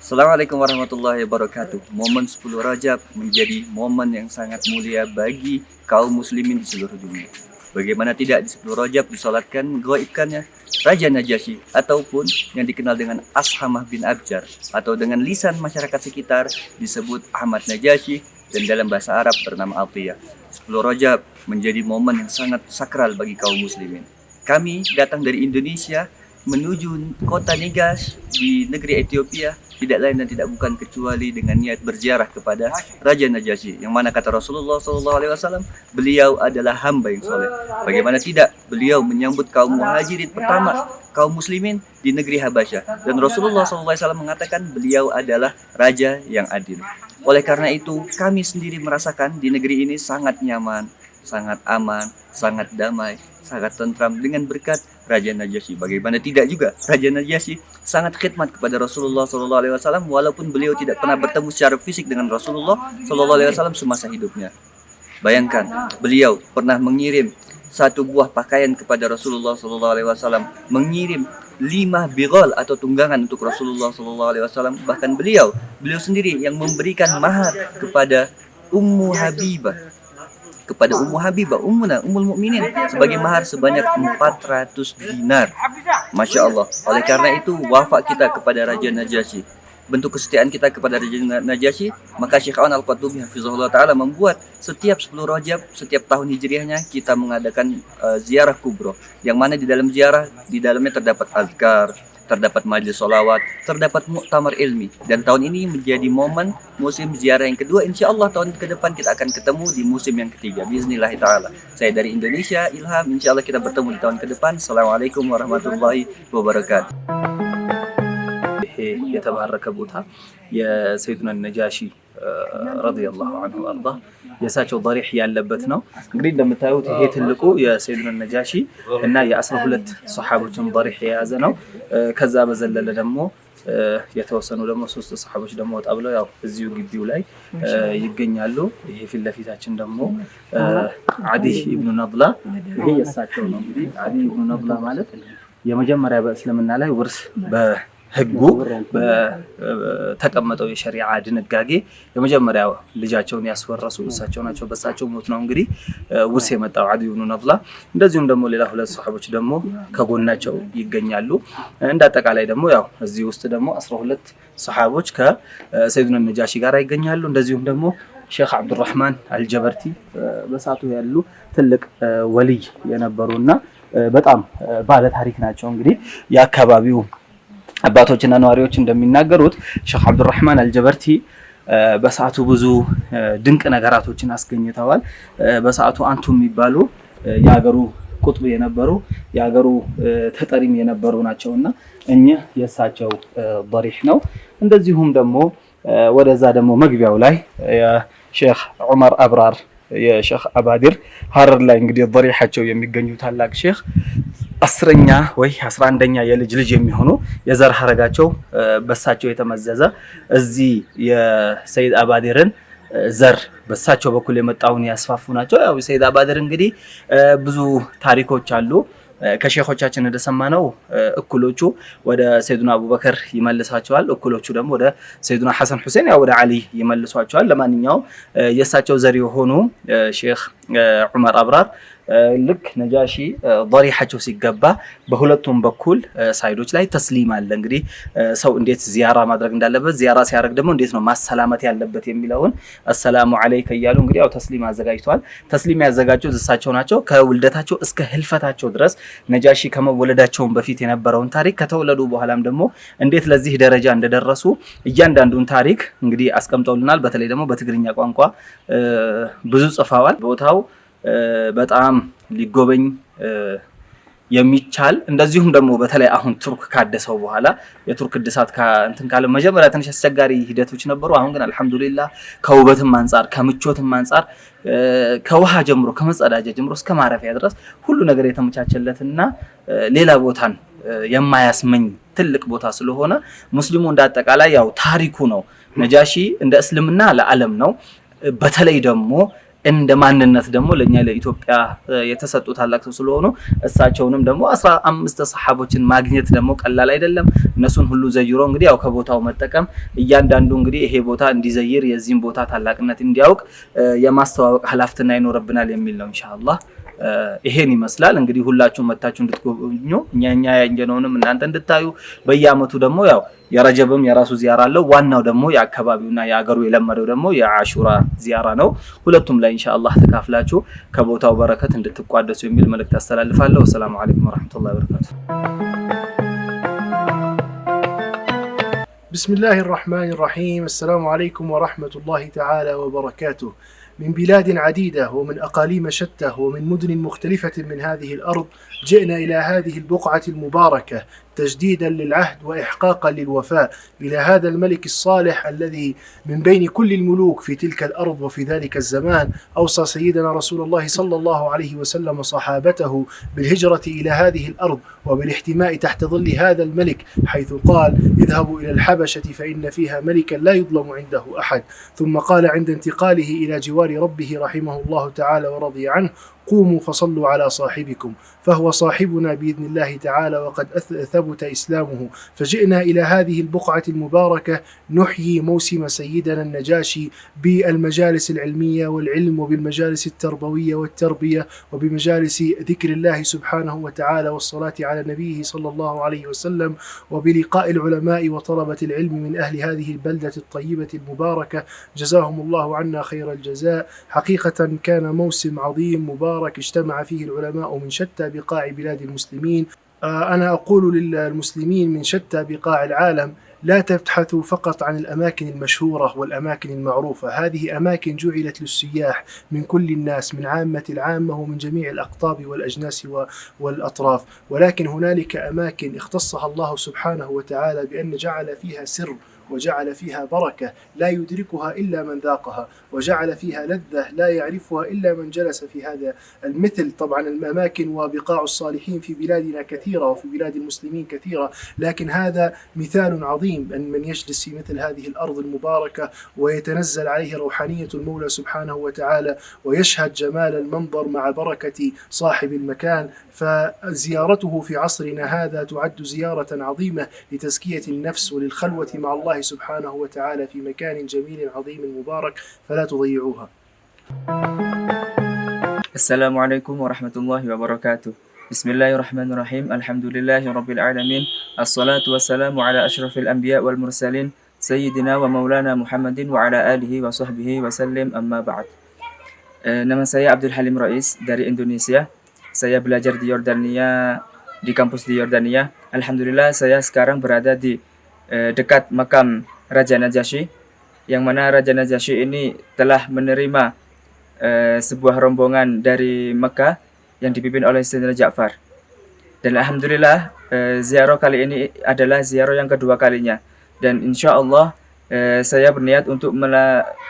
Assalamualaikum warahmatullahi wabarakatuh. Momen 10 Rajab menjadi momen yang sangat mulia bagi kaum muslimin di seluruh dunia. Bagaimana tidak di 10 Rajab disolatkan gaibkannya Raja Najasyi ataupun yang dikenal dengan Ashamah bin Abjar atau dengan lisan masyarakat sekitar disebut Ahmad Najasyi dan dalam bahasa Arab bernama Atiyah. 10 Rajab menjadi momen yang sangat sakral bagi kaum muslimin. Kami datang dari Indonesia menuju kota Negas di negeri Ethiopia tidak lain dan tidak bukan kecuali dengan niat berziarah kepada Raja Najasyi, yang mana kata Rasulullah SAW, beliau adalah hamba yang soleh. Bagaimana tidak, beliau menyambut kaum muhajirin pertama, kaum muslimin di negeri Habasyah, dan Rasulullah SAW mengatakan beliau adalah raja yang adil. Oleh karena itu, kami sendiri merasakan di negeri ini sangat nyaman, sangat aman, sangat damai, sangat tentram dengan berkat Raja Najasyi. Bagaimana tidak juga, Raja Najasyi sangat khidmat kepada Rasulullah SAW walaupun beliau tidak pernah bertemu secara fisik dengan Rasulullah SAW semasa hidupnya. Bayangkan, beliau pernah mengirim satu buah pakaian kepada Rasulullah SAW, mengirim 5 bighal atau tunggangan untuk Rasulullah SAW. Bahkan beliau sendiri yang memberikan mahar kepada Ummul Habibah, Ummul Mukminin sebagai mahar sebanyak 400 dinar. Masya Allah. Oleh karena itu, wafat kita kepada Raja Najasyi, bentuk kesetiaan kita kepada Raja Najasyi, maka Syekh Awan Al-Qurtubi hafizahullah ta'ala membuat setiap 10 Rajab, setiap tahun hijriahnya kita mengadakan ziarah kubro, yang mana di dalam ziarah, di dalamnya terdapat azkar, terdapat majelis sholawat, terdapat muktamar ilmi. Dan tahun ini menjadi momen musim ziarah yang kedua. Insya Allah tahun ke depan kita akan ketemu di musim yang ketiga. Bismillah ta'ala. Saya dari Indonesia, Ilham. Insya Allah kita bertemu di tahun ke depan. Assalamualaikum warahmatullahi wabarakatuh. የተባረከ ቦታ የሰይዱና ነጃሺ ረዲየላሁ ዐንሁ አርዳ የሳቸው ضريح ያለበት ነው። እንግዲህ እንደምታዩት ይሄ ትልቁ የሰይዱና ነጃሺ እና የ12 ሱሐቦችን ضريح የያዘ ነው። ከዛ በዘለለ ደግሞ የተወሰኑ ደግሞ 3 ሱሐቦች ደግሞ ወጣ ብለው ያው እዚሁ ግቢው ላይ ይገኛሉ። ይሄ ፊት ለፊታችን ደግሞ አዲ ኢብኑ ነድላ ይሄ የሳቸው ነው። እንግዲህ አዲ ኢብኑ ነድላ ማለት የመጀመሪያ በእስልምና ላይ ውርስ ህጉ በተቀመጠው የሸሪዓ ድንጋጌ የመጀመሪያው ልጃቸውን ያስወረሱ እሳቸው ናቸው። በእሳቸው ሞት ነው እንግዲህ ውርስ የመጣው አዲ ኢብኑ ነድላ። እንደዚሁም ደግሞ ሌላ 2 ሱሐቦች ደግሞ ከጎናቸው ይገኛሉ። እንደ አጠቃላይ ደግሞ ያው እዚህ ውስጥ ደግሞ 12 ሱሐቦች ከሰይዱና ነጃሺ ጋር ይገኛሉ። እንደዚሁም ደግሞ ሼክ አብዱራህማን አልጀበርቲ በሳቱ ያሉ ትልቅ ወልይ የነበሩና በጣም ባለ ታሪክ ናቸው። እንግዲህ የአካባቢው አባቶችና ነዋሪዎች እንደሚናገሩት ሼክ አብዱራህማን አልጀበርቲ በሰዓቱ ብዙ ድንቅ ነገራቶችን አስገኝተዋል። በሰዓቱ አንቱ የሚባሉ የሀገሩ ቁጥብ የነበሩ የሀገሩ ተጠሪም የነበሩ ናቸውና እኚህ የእሳቸው ضريح ነው። እንደዚሁም ደግሞ ወደዛ ደግሞ መግቢያው ላይ የሼክ ዑመር አብራር የሼክ አባዲር ሀረር ላይ እንግዲህ ضريحቸው የሚገኙ ታላቅ ሼክ 10ኛ ወይ 11ኛ የልጅ ልጅ የሚሆኑ የዘር ሐረጋቸው በሳቸው የተመዘዘ እዚህ የሰይድ አባዲርን ዘር በሳቸው በኩል የመጣውን ያስፋፉ ናቸው። ያው ሰይድ አባዲር እንግዲህ ብዙ ታሪኮች አሉ። ከሼኾቻችን እንደሰማነው እኩሎቹ ወደ ሰይዱና አቡበከር ይመልሳቸዋል፣ እኩሎቹ ደግሞ ወደ ሰይዱና ሐሰን ሁሴን ያው ወደ አሊ ይመልሷቸዋል። ለማንኛውም የሳቸው ዘር የሆኑ ሼክ ዑመር አብራር ልክ ነጃሺ ضريحቸው ሲገባ በሁለቱም በኩል ሳይዶች ላይ ተስሊም አለ። እንግዲህ ሰው እንዴት ዚያራ ማድረግ እንዳለበት፣ ዚያራ ሲያደርግ ደግሞ እንዴት ነው ማሰላመት ያለበት የሚለውን አሰላሙ አለይከ እያሉ እንግዲህ ያው ተስሊም አዘጋጅተዋል። ተስሊም ያዘጋጁት እሳቸው ናቸው። ከውልደታቸው እስከ ህልፈታቸው ድረስ ነጃሺ ከመወለዳቸውን በፊት የነበረውን ታሪክ፣ ከተወለዱ በኋላም ደግሞ እንዴት ለዚህ ደረጃ እንደደረሱ እያንዳንዱን ታሪክ እንግዲህ አስቀምጠውልናል። በተለይ ደግሞ በትግርኛ ቋንቋ ብዙ ጽፈዋል። ቦታው በጣም ሊጎበኝ የሚቻል እንደዚሁም ደግሞ በተለይ አሁን ቱርክ ካደሰው በኋላ የቱርክ እድሳት እንትን ካለ መጀመሪያ ትንሽ አስቸጋሪ ሂደቶች ነበሩ። አሁን ግን አልহামዱሊላህ ከውበትም አንፃር ከምቾትም አንፃር ከውሃ ጀምሮ ከመጸዳጃ ጀምሮ እስከ ማረፊያ ድረስ ሁሉ ነገር የተመቻቸለትና ሌላ ቦታን የማያስመኝ ትልቅ ቦታ ስለሆነ ሙስሊሙ እንዳጠቃላይ ያው ታሪኩ ነው። ነጃሺ እንደ እስልምና ለዓለም ነው። በተለይ ደግሞ እንደ ማንነት ደግሞ ለኛ ለኢትዮጵያ የተሰጡ ታላቅ ሰው ስለሆኑ እሳቸውንም ደግሞ 15 ሰሃቦችን ማግኘት ደግሞ ቀላል አይደለም። እነሱን ሁሉ ዘይሮ እንግዲህ ያው ከቦታው መጠቀም እያንዳንዱ እንግዲህ ይሄ ቦታ እንዲዘይር የዚህን ቦታ ታላቅነት እንዲያውቅ የማስተዋወቅ ኃላፊነት ይኖርብናል የሚል ነው ኢንሻአላህ። ይሄን ይመስላል እንግዲህ ሁላችሁም መታችሁ እንድትጎበኙ እኛ ያንጀነውንም እናንተ እንድታዩ በየአመቱ ደግሞ ያው የረጀብም የራሱ ዚያራ አለው። ዋናው ደግሞ የአካባቢውና የአገሩ የለመደው ደግሞ የአሹራ ዚያራ ነው። ሁለቱም ላይ ኢንሻአላህ ተካፍላችሁ ከቦታው በረከት እንድትቋደሱ የሚል መልእክት አስተላልፋለሁ። ሰላም አለይኩም ወራህመቱላሂ ወበረካቱ። بسم الله الرحمن الرحيم. السلام عليكم ورحمة الله تعالى وبركاته. من بلاد عديدة ومن أقاليم شتى ومن مدن مختلفة من هذه الأرض جئنا إلى هذه البقعة المباركة تجديدا للعهد وإحقاقا للوفاء إلى هذا الملك الصالح الذي من بين كل الملوك في تلك الأرض وفي ذلك الزمان أوصى سيدنا رسول الله صلى الله عليه وسلم صحابته بالهجرة إلى هذه الأرض وبالاحتماء تحت ظل هذا الملك، حيث قال: اذهبوا إلى الحبشة فإن فيها ملكا لا يظلم عنده أحد. ثم قال عند انتقاله إلى جوار ربه رحمه الله تعالى ورضي عنه: قوموا فصلوا على صاحبكم، فهو صاحبنا بإذن الله تعالى وقد ثبت إسلامه. فجئنا إلى هذه البقعة المباركة نحيي موسم سيدنا النجاشي بالمجالس العلمية والعلم وبالمجالس التربوية والتربية وبمجالس ذكر الله سبحانه وتعالى والصلاة على نبيه صلى الله عليه وسلم وبلقاء العلماء وطلبة العلم من أهل هذه البلدة الطيبة المباركة، جزاهم الله عنا خير الجزاء. حقيقة كان موسم عظيم مبارك اجتمع فيه العلماء من شتى بقاع بلاد المسلمين. أنا أقول للمسلمين من شتى بقاع العالم: لا تبحثوا فقط عن الأماكن المشهورة والأماكن المعروفة، هذه أماكن جعلت للسياح من كل الناس، من عامة العامة ومن جميع الأقطاب والأجناس والأطراف، ولكن هنالك أماكن اختصها الله سبحانه وتعالى بأن جعل فيها سر وجعل فيها بركة لا يدركها إلا من ذاقها، وجعل فيها لذة لا يعرفها إلا من جلس في هذا المثل. طبعا الأماكن وبقاع الصالحين في بلادنا كثيرة وفي بلاد المسلمين كثيرة، لكن هذا مثال عظيم أن من يجلس في مثل هذه الأرض المباركة ويتنزل عليه روحانية المولى سبحانه وتعالى ويشهد جمال المنظر مع بركة صاحب المكان، فزيارته في عصرنا هذا تعد زيارة عظيمة لتزكية النفس وللخلوة مع الله سبحانه وتعالى في مكان جميل عظيم مبارك، فلا تضيعوها. السلام عليكم ورحمة الله وبركاته. بسم الله الرحمن الرحيم. الحمد لله رب العالمين، الصلاة والسلام على أشرف الأنبياء والمرسلين سيدنا ومولانا محمد وعلى آله وصحبه وسلم. أما بعد. Nama saya Abdul Halim Rais dari Indonesia. Saya belajar di Yordania, di kampus di Yordania. Alhamdulillah saya sekarang berada di dekat makam Raja Najasyi, yang mana Raja Najasyi ini telah menerima sebuah rombongan dari Mekah yang dipimpin oleh Sayyidina Ja'far. Dan alhamdulillah ziarah kali ini adalah ziarah yang kedua kalinya. Dan insya Allah saya berniat untuk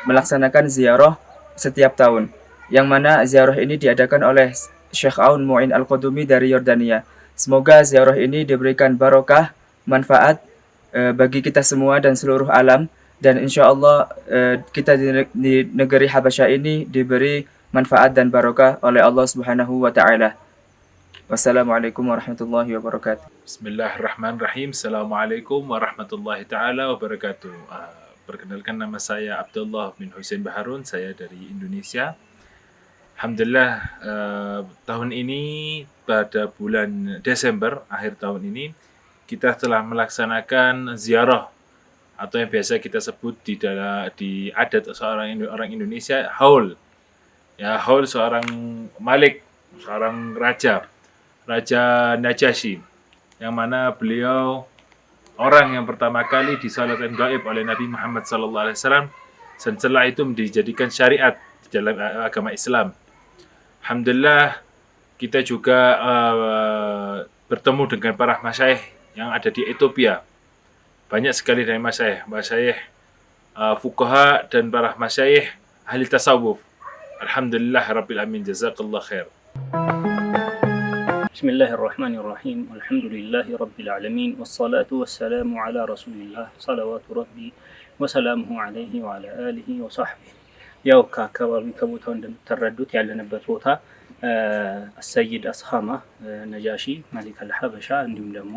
melaksanakan ziarah setiap tahun, yang mana ziarah ini diadakan oleh Syekh Aun Mu'in Al-Qudumi dari Yordania. Semoga ziarah ini diberikan barokah, manfaat bagi kita semua dan seluruh alam, dan insya Allah kita di negeri Habasyah ini diberi manfaat dan barokah oleh Allah Subhanahu wa taala. Wassalamualaikum warahmatullahi wabarakatuh. Bismillahirrahmanirrahim. Assalamualaikum warahmatullahi taala wabarakatuh. Perkenalkan, nama saya Abdullah bin Hussein Baharun, saya dari Indonesia. Alhamdulillah tahun ini pada bulan Desember, akhir tahun ini kita telah melaksanakan ziarah atau yang biasa kita sebut di adat orang Indonesia haul. Ya, haul seorang malik, seorang Raja Najasyi, yang mana beliau orang yang pertama kali disalatkan gaib oleh Nabi Muhammad SAW, dan setelah itu dijadikan syariat di dalam agama Islam. Alhamdulillah kita juga bertemu dengan para masyayikh yang ada di Ethiopia. Banyak sekali dari masyayikh fuqaha dan para masyayikh ahli tasawuf. Alhamdulillah rabbil alamin, jazakallah khair. Bismillahirrahmanirrahim. Alhamdulillahi rabbil alamin, wassalatu wassalamu ala Rasulillah salawatu rabbi wa salamuhu alaihi wa ala alihi wa sahbihi. ያው ከአካባቢ ከቦታው እንደምትረዱት ያለንበት ቦታ ሰይድ አስሃማ ነጃሺ መሊክ አልሐበሻ እንዲሁም ደግሞ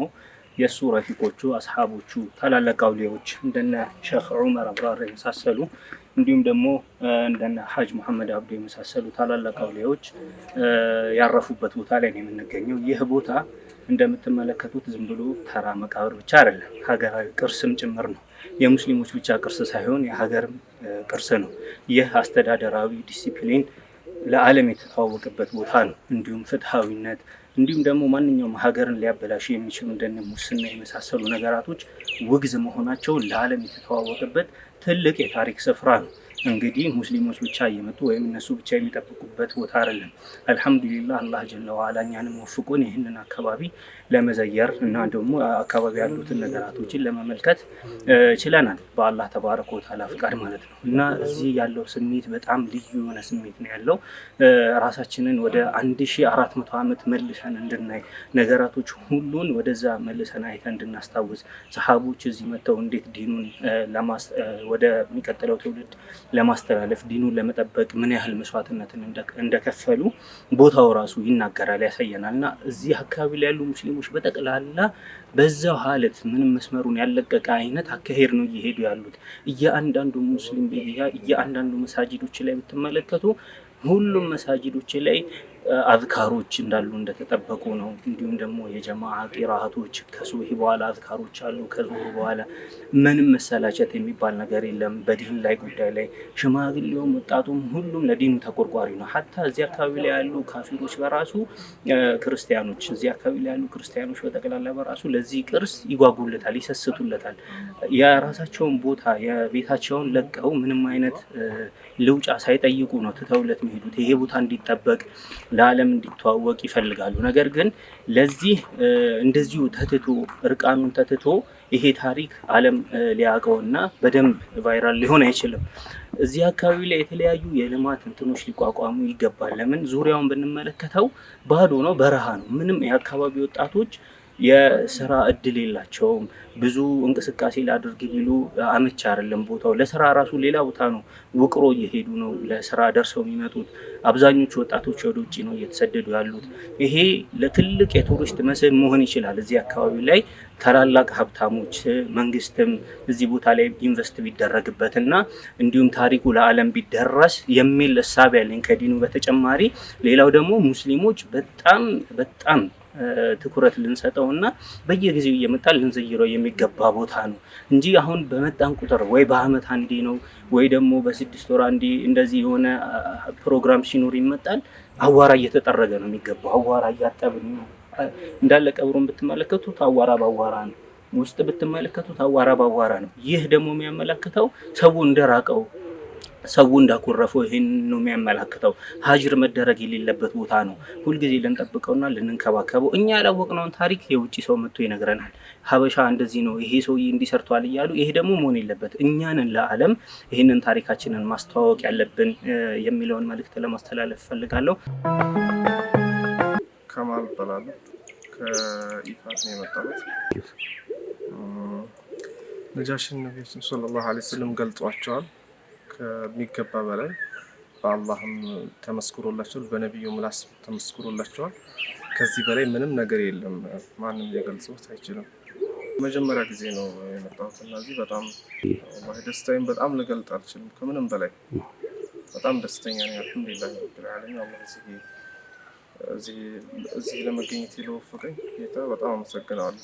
የሱ ረፊቆቹ አስሐቦቹ ታላላቅ አውሊያዎች እንደነ ሼኽ ዑመር አብራር የመሳሰሉ እንዲሁም ደግሞ እንደነ ሐጅ መሐመድ አብዱ የመሳሰሉ ታላላቅ አውሊያዎች ያረፉበት ቦታ ላይ ነው የምንገኘው። ይህ ቦታ እንደምትመለከቱት ዝም ብሎ ተራ መቃብር ብቻ አይደለም፣ ሀገራዊ ቅርስም ጭምር ነው። የሙስሊሞች ብቻ ቅርስ ሳይሆን የሀገርም ቅርስ ነው። ይህ አስተዳደራዊ ዲሲፕሊን ለዓለም የተተዋወቀበት ቦታ ነው። እንዲሁም ፍትሃዊነት እንዲሁም ደግሞ ማንኛውም ሀገርን ሊያበላሹ የሚችሉ እንደነ ሙስና የመሳሰሉ ነገራቶች ውግዝ መሆናቸውን ለዓለም የተተዋወቀበት ትልቅ የታሪክ ስፍራ ነው። እንግዲህ ሙስሊሞች ብቻ እየመጡ ወይም እነሱ ብቻ የሚጠብቁበት ቦታ አይደለም። አልሐምዱሊላህ አላህ ጀለ ወዐላ እኛንም ወፍቆን ይህንን አካባቢ ለመዘየር እና ደግሞ አካባቢ ያሉትን ነገራቶችን ለመመልከት ችለናል፣ በአላህ ተባረከ ወተዓላ ፍቃድ ማለት ነው። እና እዚህ ያለው ስሜት በጣም ልዩ የሆነ ስሜት ነው ያለው። ራሳችንን ወደ 1400 ዓመት መልሰን እንድናይ ነገራቶች ሁሉን ወደዛ መልሰን አይተን እንድናስታውስ ሰሃቦች እዚህ መጥተው እንዴት ዲኑን ወደሚቀጥለው ትውልድ ለማስተላለፍ ዲኑን ለመጠበቅ ምን ያህል መስዋዕትነትን እንደከፈሉ ቦታው ራሱ ይናገራል፣ ያሳየናል። እና እዚህ አካባቢ ላይ ያሉ ሙስሊሞች በጠቅላላ በዛው ሀለት ምንም መስመሩን ያለቀቀ አይነት አካሄድ ነው እየሄዱ ያሉት። እያንዳንዱ ሙስሊም እያንዳንዱ መሳጅዶች ላይ ብትመለከቱ ሁሉም መሳጅዶች ላይ አዝካሮች እንዳሉ እንደተጠበቁ ነው። እንዲሁም ደግሞ የጀማዓ ቂራአቶች ከሱብሂ በኋላ አዝካሮች አሉ። ከዙሁር በኋላ ምንም መሰላቸት የሚባል ነገር የለም። በዲን ላይ ጉዳይ ላይ ሽማግሌውም ወጣቱም ሁሉም ለዲኑ ተቆርቋሪ ነው። ሀታ እዚህ አካባቢ ላይ ያሉ ካፊሮች በራሱ ክርስቲያኖች እዚህ አካባቢ ላይ ያሉ ክርስቲያኖች በጠቅላላ በራሱ ለዚህ ቅርስ ይጓጉለታል፣ ይሰስቱለታል። የራሳቸውን ቦታ የቤታቸውን ለቀው ምንም አይነት ልውጫ ሳይጠይቁ ነው ትተውለት የሚሄዱት። ይሄ ቦታ እንዲጠበቅ ለዓለም እንዲተዋወቅ ይፈልጋሉ። ነገር ግን ለዚህ እንደዚሁ ተትቶ እርቃኑን ተትቶ ይሄ ታሪክ ዓለም ሊያውቀውና በደንብ ቫይራል ሊሆን አይችልም። እዚህ አካባቢ ላይ የተለያዩ የልማት እንትኖች ሊቋቋሙ ይገባል። ለምን ዙሪያውን ብንመለከተው ባዶ ነው፣ በረሃ ነው። ምንም የአካባቢ ወጣቶች የስራ እድል የላቸውም። ብዙ እንቅስቃሴ ላድርግ ቢሉ አመች አይደለም ቦታው። ለስራ ራሱ ሌላ ቦታ ነው ውቅሮ እየሄዱ ነው ለስራ ደርሰው የሚመጡት። አብዛኞቹ ወጣቶች ወደ ውጭ ነው እየተሰደዱ ያሉት። ይሄ ለትልቅ የቱሪስት መስህብ መሆን ይችላል። እዚህ አካባቢ ላይ ታላላቅ ሀብታሞች መንግስትም እዚህ ቦታ ላይ ኢንቨስት ቢደረግበትና እንዲሁም ታሪኩ ለዓለም ቢደረስ የሚል እሳቤ ያለኝ ከዲኑ በተጨማሪ። ሌላው ደግሞ ሙስሊሞች በጣም ትኩረት ልንሰጠውና በየጊዜው እየመጣን ልንዘይረው የሚገባ ቦታ ነው እንጂ አሁን በመጣን ቁጥር ወይ በአመት አንዴ ነው ወይ ደግሞ በ6 ወር አንዴ እንደዚህ የሆነ ፕሮግራም ሲኖር ይመጣል። አዋራ እየተጠረገ ነው የሚገባው። አዋራ እያጠብን ነው እንዳለ ቀብሩን ብትመለከቱት አዋራ ባዋራ ነው። ውስጥ ብትመለከቱት አዋራ ባዋራ ነው። ይህ ደግሞ የሚያመለክተው ሰው እንደራቀው ሰው እንዳኮረፈው ይሄን ነው የሚያመለክተው። ሀጅር መደረግ የሌለበት ቦታ ነው። ሁልጊዜ ልንጠብቀውና ልንንከባከበው። እኛ ያላወቅነውን ታሪክ የውጭ ሰው መጥቶ ይነግረናል። ሀበሻ እንደዚህ ነው፣ ይሄ ሰውዬ እንዲሰርቷል እያሉ። ይሄ ደግሞ መሆን የለበት። እኛንን ለዓለም ይህንን ታሪካችንን ማስተዋወቅ ያለብን የሚለውን መልእክት ለማስተላለፍ ፈልጋለሁ። ከማል እባላለሁ። ከኢፋት ነው የመጣሁት። ነጃሽን ነቢያችን ሰለላሁ ዐለይሂ ወሰለም ገልጿቸዋል ከሚገባ በላይ። በአላህም ተመስክሮላቸዋል፣ በነቢዩ ምላስ ተመስክሮላቸዋል። ከዚህ በላይ ምንም ነገር የለም። ማንም ሊገልጸውት አይችልም። መጀመሪያ ጊዜ ነው የመጣሁት እና እዚህ በጣም ደስታዬን በጣም ልገልጥ አልችልም። ከምንም በላይ በጣም ደስተኛ ነኝ። አልሐምዱሊላህ ረቢል ዓለሚን። አላህ እዚህ ለመገኘት የለወፈቀኝ ጌታ በጣም አመሰግናለሁ።